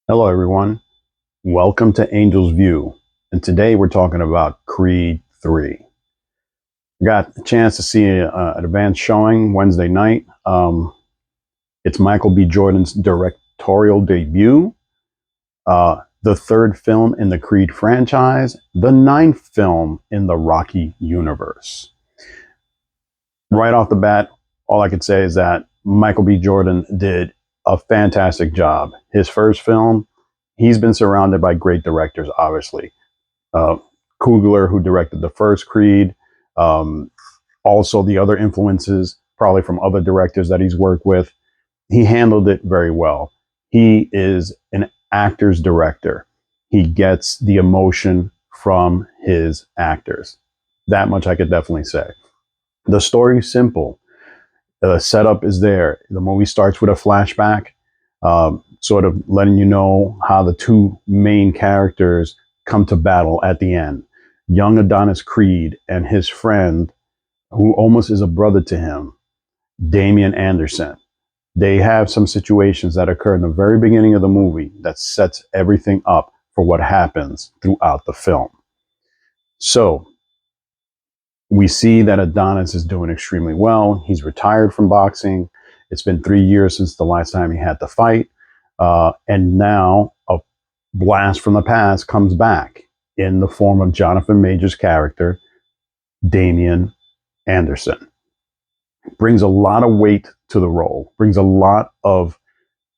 Hello, everyone. Welcome to Angel's View. And today we're talking about Creed 3. I got a chance to see an advanced showing Wednesday night. It's Michael B. Jordan's directorial debut, the third film in the Creed franchise, the ninth film in the Rocky universe. Right off the bat, all I could say is that Michael B. Jordan did a fantastic job. His first film, he's been surrounded by great directors, obviously. uh, Coogler, who directed the first Creed, um, also the other influences, probably from other directors that he's worked with. He handled it very well. He is an actor's director. He gets the emotion from his actors. That much I could definitely say. The story is simple. The setup is there. The movie starts with a flashback, sort of letting you know how the two main characters come to battle at the end. Young Adonis Creed and his friend, who almost is a brother to him, Damian Anderson. They have some situations that occur in the very beginning of the movie that sets everything up for what happens throughout the film. So we see that Adonis is doing extremely well. He's retired from boxing. It's been 3 years since the last time he had to fight. And now a blast from the past comes back in the form of Jonathan Major's character, Damian Anderson. Brings a lot of weight to the role, brings a lot of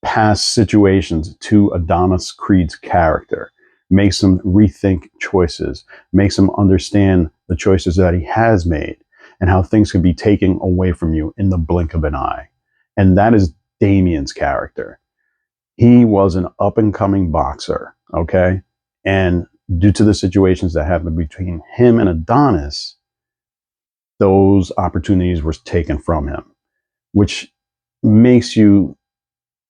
past situations to Adonis Creed's character, makes him rethink choices, makes him understand the choices that he has made and how things can be taken away from you in the blink of an eye. And that is Damian's character. He was an up and coming boxer, okay? And due to the situations that happened between him and Adonis, those opportunities were taken from him, which makes you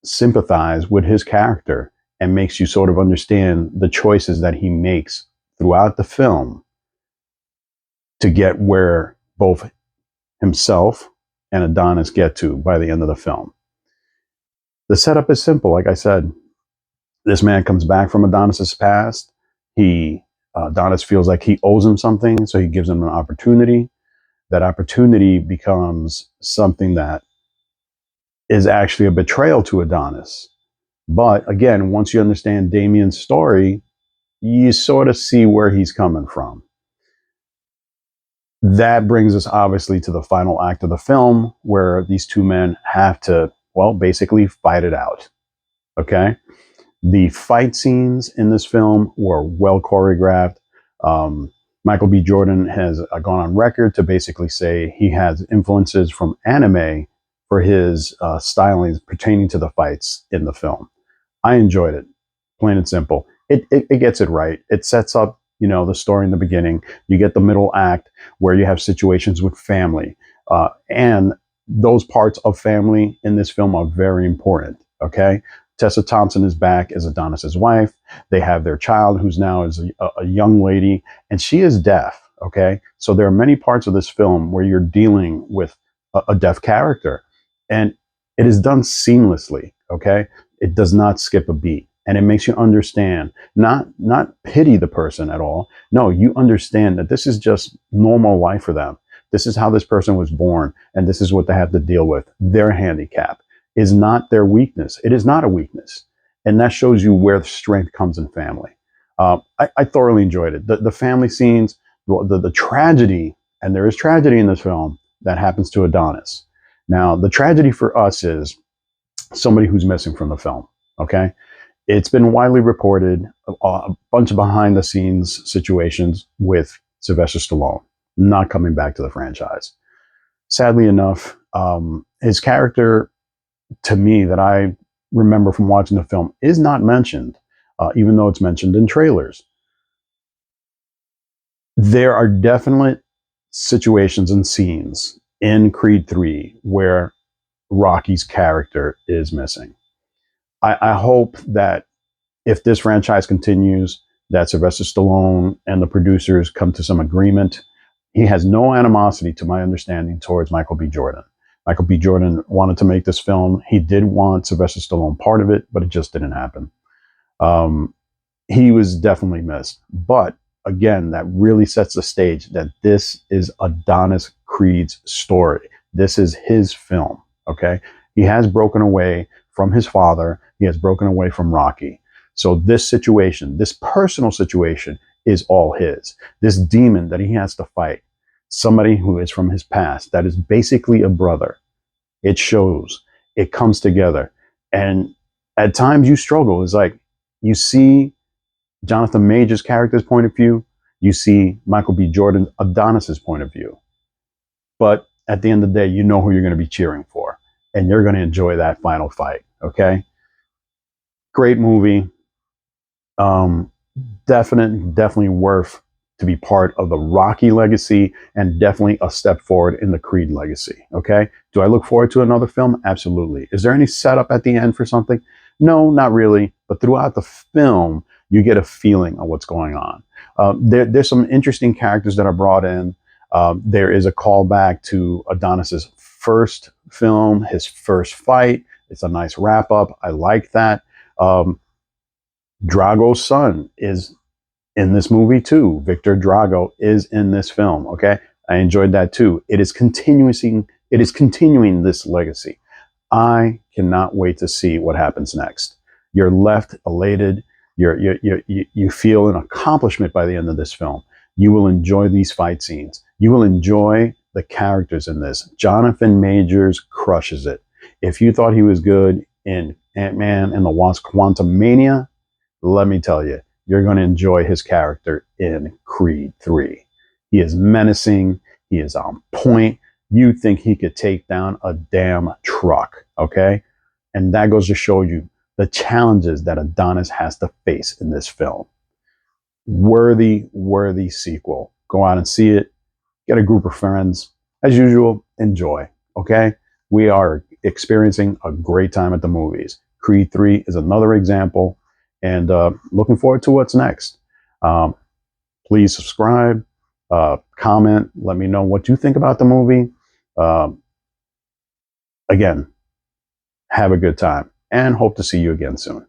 sympathize with his character and makes you sort of understand the choices that he makes throughout the film to get where both himself and Adonis get to by the end of the film. The setup is simple. Like I said, this man comes back from Adonis's past. Adonis feels like he owes him something, so he gives him an opportunity. That opportunity becomes something that is actually a betrayal to Adonis. But again, once you understand Damien's story, you sort of see where he's coming from. That brings us obviously to the final act of the film where these two men have to, well, basically fight it out. Okay. The fight scenes in this film were well choreographed. Michael B. Jordan has gone on record to basically say he has influences from anime for his stylings pertaining to the fights in the film. I enjoyed it, plain and simple. It gets it right. It sets up, the story in the beginning. You get the middle act where you have situations with family, and those parts of family in this film are very important. Okay, Tessa Thompson is back as Adonis's wife. They have their child, who's now is a young lady, and she is deaf. Okay, so there are many parts of this film where you're dealing with a deaf character, and it is done seamlessly. Okay, it does not skip a beat, and it makes you understand, not pity the person at all. No, you understand that this is just normal life for them. This is how this person was born, and this is what they have to deal with. Their handicap is not their weakness. It is not a weakness, and that shows you where the strength comes in family. I thoroughly enjoyed it. The family scenes, the tragedy, and there is tragedy in this film that happens to Adonis. Now, the tragedy for us is somebody who's missing from the film. Okay, it's been widely reported a bunch of behind the scenes situations with Sylvester Stallone not coming back to the franchise. Sadly enough, his character, to me, that I remember from watching the film, is not mentioned, even though it's mentioned in trailers. There are definite situations and scenes in Creed 3 where Rocky's character is missing. I hope that if this franchise continues, that Sylvester Stallone and the producers come to some agreement. He has no animosity, to my understanding, towards Michael B. Jordan. Michael B. Jordan wanted to make this film. He did want Sylvester Stallone part of it, but it just didn't happen. Um, he was definitely missed. But again, that really sets the stage that this is Adonis Creed's story. This is his film. Okay. He has broken away from his father, he has broken away from Rocky. So, this situation, this personal situation, is all his. This demon that he has to fight, somebody who is from his past, that is basically a brother. It shows, it comes together. And at times you struggle. It's like you see Jonathan Major's character's point of view, you see Michael B. Jordan, Adonis's point of view. But at the end of the day, you know who you're going to be cheering for, and you're going to enjoy that final fight. Okay, great movie. Um, definitely worth to be part of the Rocky legacy, and definitely a step forward in the Creed legacy. Okay, do I look forward to another film? Absolutely. Is there any setup at the end for something? No, not really. But throughout the film, you get a feeling of what's going on. There's some interesting characters that are brought in. There is a callback to Adonis's first film, his first fight. It's a nice wrap up. I like that. Um, Drago's son is in this movie too. Victor Drago is in this film. Okay, I enjoyed that too. It is continuing this legacy. I cannot wait to see what happens next. You're left elated. You feel an accomplishment by the end of this film. You will enjoy these fight scenes. You will enjoy the characters in this. Jonathan Majors crushes it. If you thought he was good in Ant-Man and the Wasp: Quantumania, let me tell you, you're going to enjoy his character in Creed 3. He is menacing. He is on point. You think he could take down a damn truck, okay? And that goes to show you the challenges that Adonis has to face in this film. Worthy sequel. Go out and see it. Get a group of friends. As usual, enjoy, okay? We are experiencing a great time at the movies. Creed 3 is another example, and looking forward to what's next. Um, Please subscribe, comment, let me know what you think about the movie. Um, Again, have a good time and hope to see you again soon.